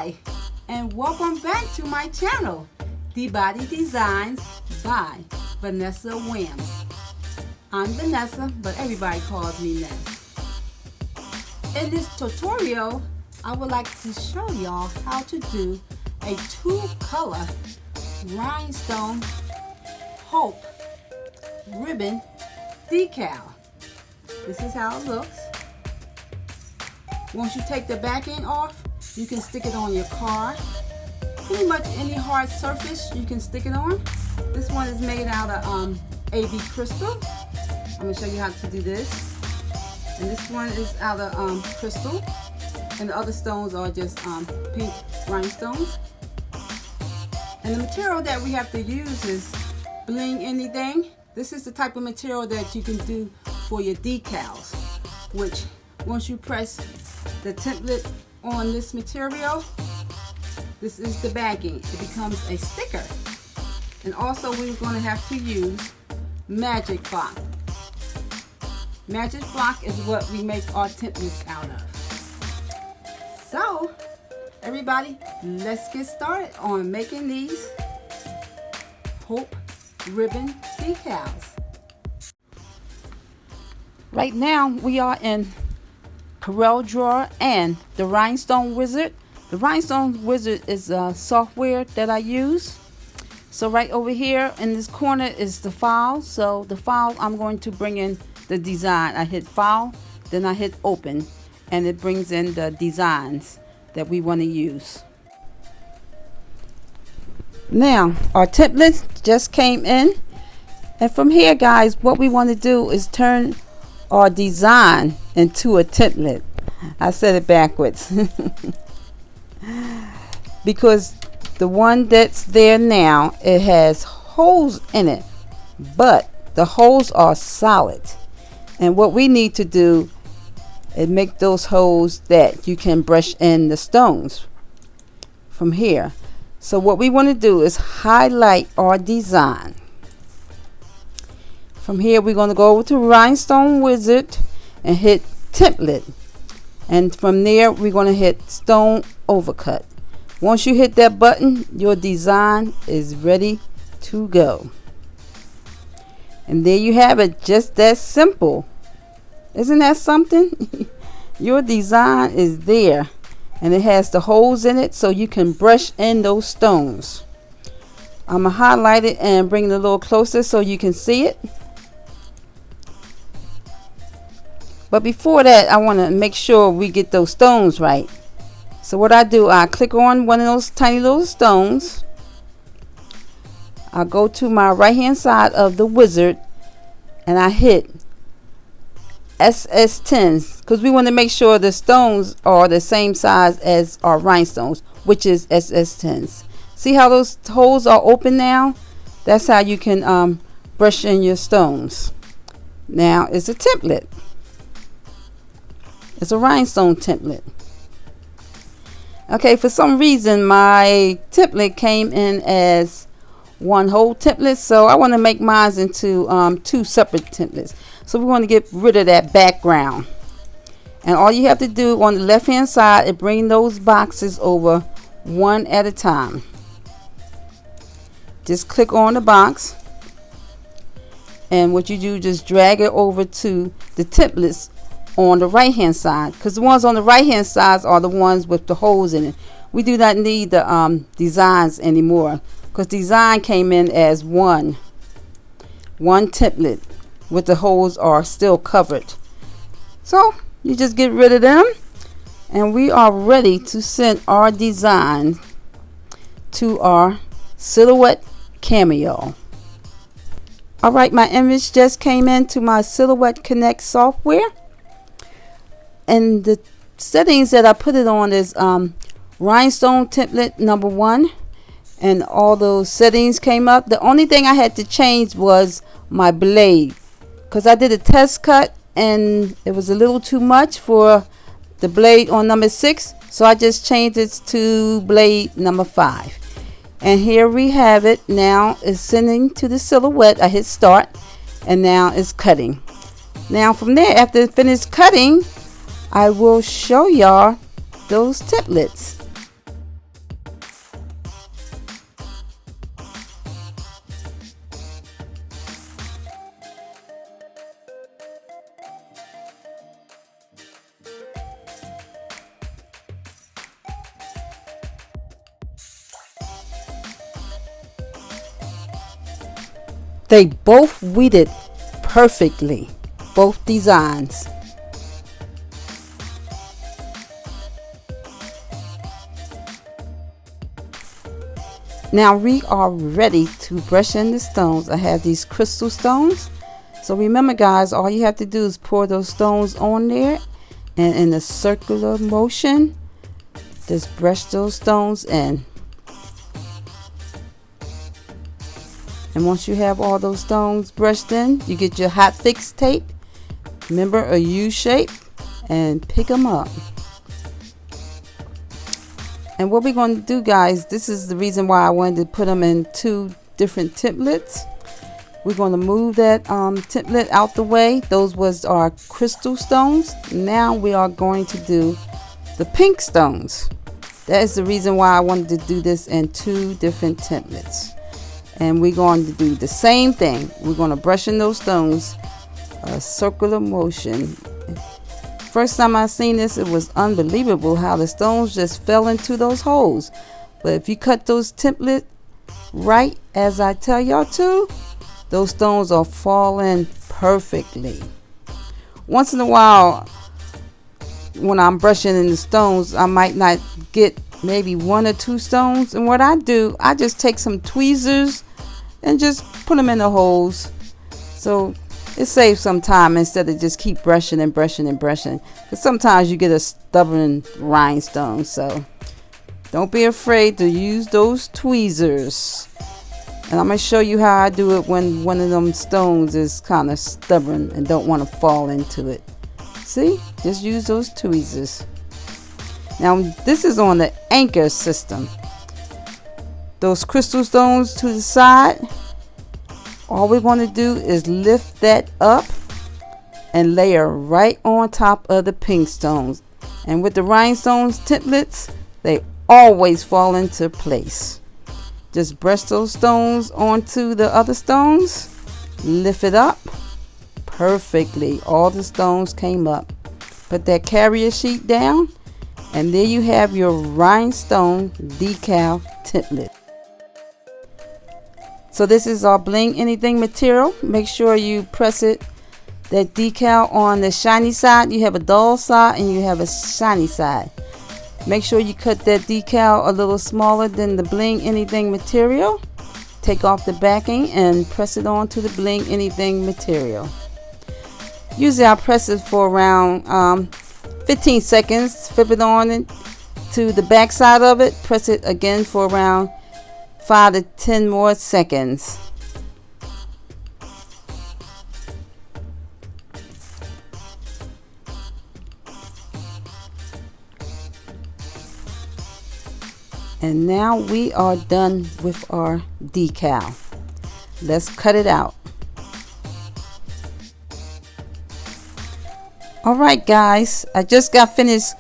Hi, and welcome back to my channel, Debody Designs by Vanessa Williams. I'm Vanessa, but everybody calls me Ness. In this tutorial, I would like to show y'all how to do a two-color rhinestone hope ribbon decal. This is how it looks. Once you take the back end off, you can stick it on your car. Pretty much any hard surface you can stick it on. This one is made out of AB crystal. I'm going to show you how to do this. And this one is out of crystal. And the other stones are just pink rhinestones. And the material that we have to use is Bling Anything. This is the type of material that you can do for your decals, which once you press the template on this material, this is the backing. It becomes a sticker. And also we're going to have to use magic block. Magic block is what we make our templates out of. So everybody, let's get started on making these hope ribbon decals. Right now we are in Corel Drawer and the Rhinestone Wizard. The Rhinestone Wizard is a software that I use. So right over here in this corner is the file. So the file, I'm going to bring in the design. I hit file, then I hit open, and it brings in the designs that we want to use. Now our templates just came in, and from here guys, what we want to do is turn our design into a template. I said it backwards because the one that's there now, it has holes in it, but the holes are solid, and what we need to do is make those holes that you can brush in the stones from here. So what we want to do is highlight our design. From here we're going to go over to Rhinestone Wizard and hit template, and from there we're going to hit stone overcut. Once you hit that button, your design is ready to go. And there you have it, just that simple. Isn't that something? Your design is there, and it has the holes in it so you can brush in those stones. I'm going to highlight it and bring it a little closer so you can see it. But before that, I want to make sure we get those stones right. So what I do, I click on one of those tiny little stones. I go to my right hand side of the wizard and I hit SS10s, because we want to make sure the stones are the same size as our rhinestones, which is SS10s. See how those holes are open now? That's how you can brush in your stones. Now it's a template. It's a rhinestone template. Okay, for some reason my template came in as one whole template, so I want to make mine into two separate templates. So we want to get rid of that background, and all you have to do on the left hand side is bring those boxes over one at a time. Just click on the box, and what you do, just drag it over to the templates on the right hand side, because the ones on the right hand side are the ones with the holes in it. We do not need the designs anymore, because design came in as one template with the holes are still covered. So you just get rid of them, and we are ready to send our design to our silhouette cameo. Alright, my image just came into my Silhouette Connect software, and the settings that I put it on is rhinestone template number 1, and all those settings came up. The only thing I had to change was my blade, because I did a test cut and it was a little too much for the blade on number 6, so I just changed it to blade number 5. And here we have it. Now it's sending to the silhouette. I hit start, and now it's cutting. Now from there, after it finished cutting, I will show y'all those templates. They both weeded perfectly, both designs. Now we are ready to brush in the stones. I have these crystal stones. So remember guys, all you have to do is pour those stones on there, and in a circular motion, just brush those stones in. And once you have all those stones brushed in, you get your hot fix tape. Remember, a U shape, and pick them up. And what we're going to do guys, this is the reason why I wanted to put them in 2 different templates. We're going to move that template out the way. Those was our crystal stones. Now we are going to do the pink stones. That is the reason why I wanted to do this in 2 different templates. And we're going to do the same thing. We're going to brush in those stones, a circular motion. First time I seen this, it was unbelievable how the stones just fell into those holes. But if you cut those templates right as I tell y'all to, those stones are falling perfectly. Once in a while, when I'm brushing in the stones, I might not get maybe 1 or 2 stones. And what I do, I just take some tweezers and just put them in the holes. So it saves some time instead of just keep brushing and brushing and brushing. Because sometimes you get a stubborn rhinestone. So don't be afraid to use those tweezers. And I'm going to show you how I do it when one of them stones is kind of stubborn and don't want to fall into it. See? Just use those tweezers. Now this is on the anchor system. Those crystal stones to the side. All we're going to do is lift that up and layer right on top of the pink stones. And with the rhinestones templates, they always fall into place. Just brush those stones onto the other stones, lift it up perfectly. All the stones came up. Put that carrier sheet down, and there you have your rhinestone decal template. So this is our bling anything material. Make sure you press it, that decal on the shiny side. You have a dull side and you have a shiny side. Make sure you cut that decal a little smaller than the bling anything material. Take off the backing and press it onto the bling anything material. Usually I press it for around 15 seconds. Flip it on it to the back side of it. Press it again for around 5 to 10 more seconds. And now we are done with our decal. Let's cut it out. Alright guys, I just got finished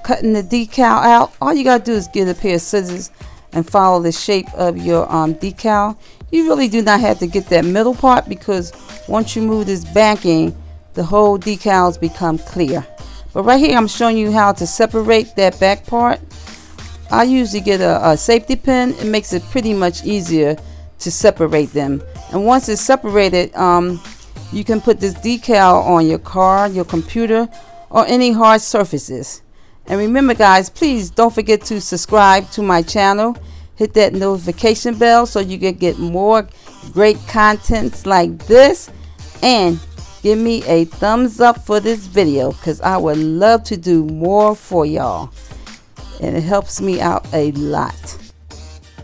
cutting the decal out. All you gotta do is get a pair of scissors and follow the shape of your decal. You really do not have to get that middle part, because once you move this backing, the whole decals become clear. But right here I'm showing you how to separate that back part. I usually get a safety pin. It makes it pretty much easier to separate them. And once it's separated, you can put this decal on your car, your computer, or any hard surfaces. And remember guys, please don't forget to subscribe to my channel. Hit that notification bell so you can get more great contents like this. And give me a thumbs up for this video, because I would love to do more for y'all. And it helps me out a lot.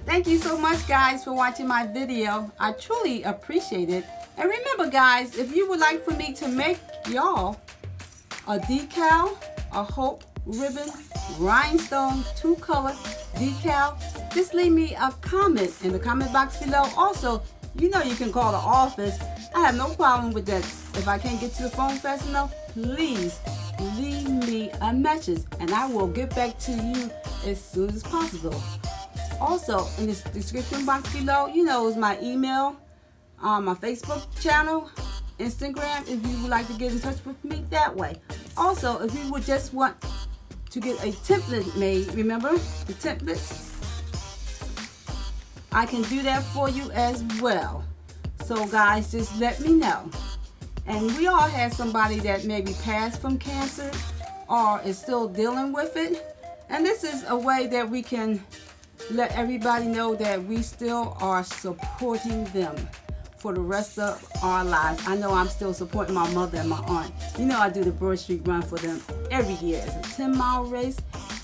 Thank you so much guys for watching my video. I truly appreciate it. And remember guys, if you would like for me to make y'all a decal, a hope ribbon rhinestone 2-color decal, just leave me a comment in the comment box below. Also, you know you can call the office. I have no problem with that. If I can't get to the phone fast enough, please leave me a message and I will get back to you as soon as possible. Also, in the description box below, you know, is my email, my Facebook channel, Instagram, if you would like to get in touch with me that way. Also, if you would just want to get a template made, remember the templates, I can do that for you as well. So guys, just let me know. And we all had somebody that maybe passed from cancer or is still dealing with it. And this is a way that we can let everybody know that we still are supporting them for the rest of our lives. I know I'm still supporting my mother and my aunt. You know I do the Broad Street Run for them every year. It's a 10-mile race,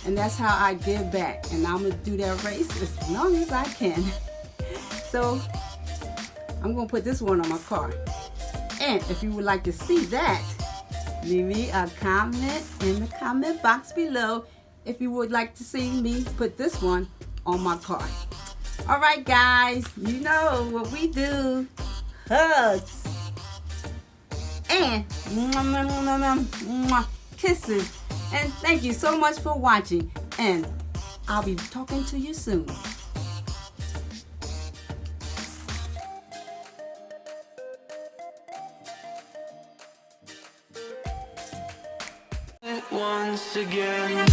and that's how I give back. And I'm going to do that race as long as I can. So I'm going to put this one on my car. And if you would like to see that, leave me a comment in the comment box below if you would like to see me put this one on my car. All right, guys, you know what we do. Hugs and kisses. And thank you so much for watching. And I'll be talking to you soon. Once again.